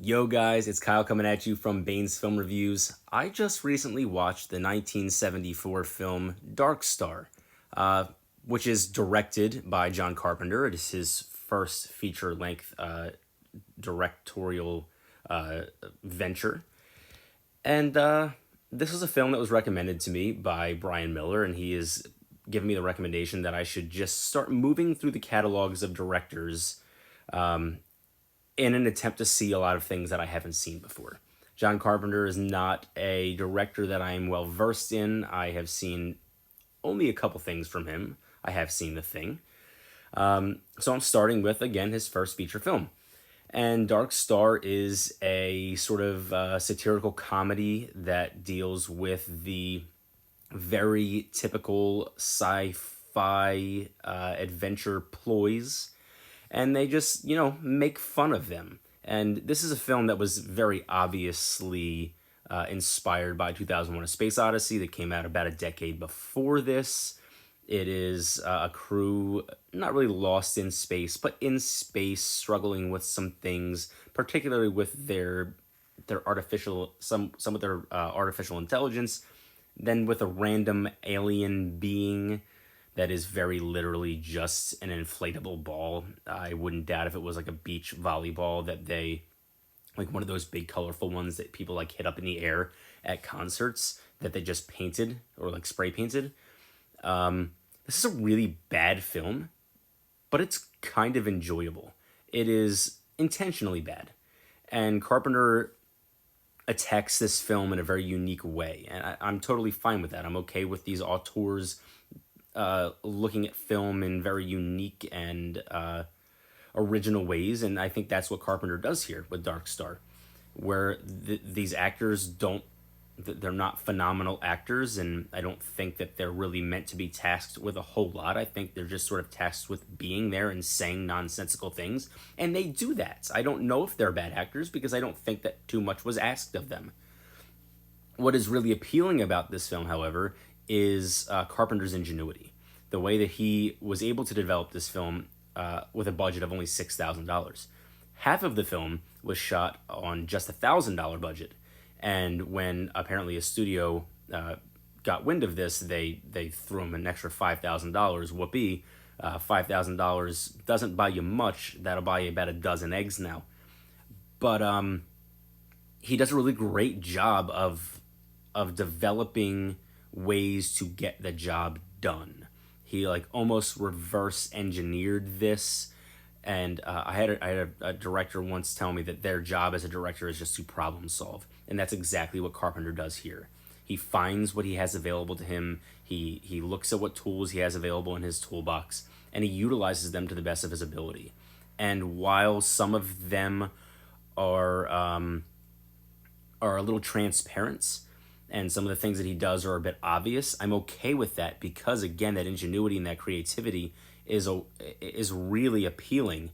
Yo guys, it's Kyle coming at you from Bane's Film Reviews. I just recently watched the 1974 film Dark Star, which is directed by John Carpenter. It is his first feature-length directorial venture. And this was a film that was recommended to me by Brian Miller, and he has given me the recommendation that I should just start moving through the catalogs of directors in an attempt to see a lot of things that I haven't seen before. John Carpenter is not a director that I am well versed in. I have seen only a couple things from him. I have seen The Thing. So I'm starting with, again, his first feature film. And Dark Star is a sort of satirical comedy that deals with the very typical sci-fi adventure ploys, and they just, make fun of them. And this is a film that was very obviously inspired by 2001: A Space Odyssey that came out about a decade before this. It is a crew not really lost in space, but in space, struggling with some things, particularly with their artificial some of their artificial intelligence, then with a random alien being that is very literally just an inflatable ball. I wouldn't doubt if it was like a beach volleyball that they, like one of those big colorful ones that people like hit up in the air at concerts that they just painted or like spray painted. This is a really bad film, but it's kind of enjoyable. It is intentionally bad. And Carpenter attacks this film in a very unique way. And I'm totally fine with that. I'm okay with these auteurs looking at film in very unique and original ways. And I think that's what Carpenter does here with Dark Star, where these actors they're not phenomenal actors, and I don't think that they're really meant to be tasked with a whole lot. I think they're just sort of tasked with being there and saying nonsensical things, and they do that. I don't know if they're bad actors because I don't think that too much was asked of them. What is really appealing about this film, however, is Carpenter's ingenuity. The way that he was able to develop this film with a budget of only $6,000. Half of the film was shot on just $1,000 budget. And when apparently a studio got wind of this, they threw him an extra $5,000. Whoopee. $5,000 doesn't buy you much. That'll buy you about a dozen eggs now. But he does a really great job of developing ways to get the job done. He like almost reverse engineered this. And I had a director once tell me that their job as a director is just to problem solve. And that's exactly what Carpenter does here. He finds what he has available to him. He looks at what tools he has available in his toolbox, and he utilizes them to the best of his ability. And while some of them are a little transparent, and some of the things that he does are a bit obvious, I'm okay with that because, again, that ingenuity and that creativity is really appealing,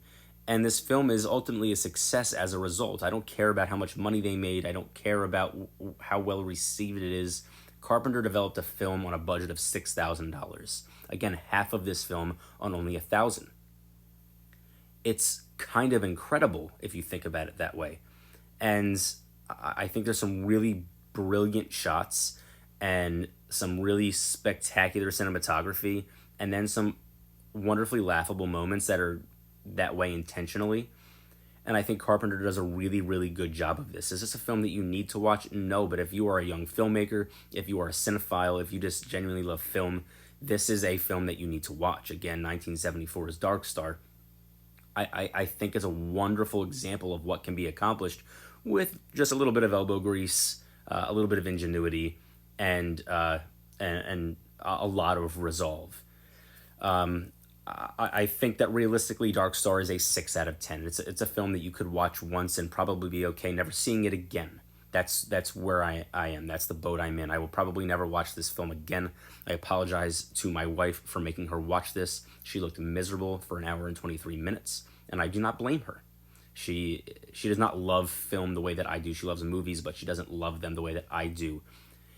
and this film is ultimately a success as a result. I don't care about how much money they made. I don't care about how well received it is. Carpenter developed a film on a budget of $6,000. Again, half of this film on only $1,000. It's kind of incredible if you think about it that way, and I think there's some really brilliant shots and some really spectacular cinematography, and then some wonderfully laughable moments that are that way intentionally. And I think Carpenter does a really, really good job of this. Is this a film that you need to watch? No, but if you are a young filmmaker, if you are a cinephile, if you just genuinely love film, this is a film that you need to watch. Again, 1974's Dark Star. I think it's a wonderful example of what can be accomplished with just a little bit of elbow grease, a little bit of ingenuity, and a lot of resolve. I think that realistically, Dark Star is a 6 out of 10. It's a film that you could watch once and probably be okay, never seeing it again. That's where I am. That's the boat I'm in. I will probably never watch this film again. I apologize to my wife for making her watch this. She looked miserable for an hour and 23 minutes, and I do not blame her. She does not love film the way that I do. She loves movies, but she doesn't love them the way that I do.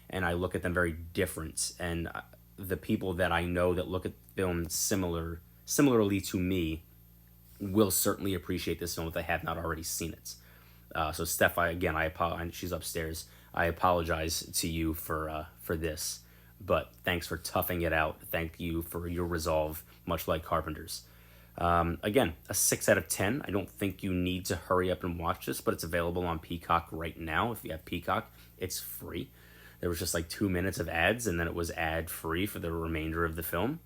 And I look at them very different. And the people that I know that look at film similarly to me will certainly appreciate this film if they have not already seen it. So Steph, I apologize. She's upstairs. I apologize to you for this, but thanks for toughing it out. Thank you for your resolve, much like Carpenter's. Again, a 6 out of 10. I don't think you need to hurry up and watch this, but it's available on Peacock right now. If you have Peacock, it's free. There was just like 2 minutes of ads, and then it was ad free for the remainder of the film.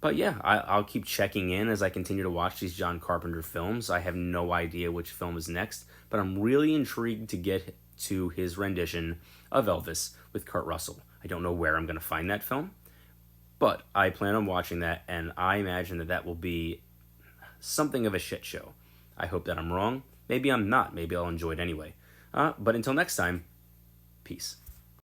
But yeah, I'll keep checking in as I continue to watch these John Carpenter films. I have no idea which film is next, but I'm really intrigued to get to his rendition of Elvis with Kurt Russell. I don't know where I'm going to find that film, but I plan on watching that, and I imagine that that will be something of a shit show. I hope that I'm wrong. Maybe I'm not. Maybe I'll enjoy it anyway. But until next time, peace.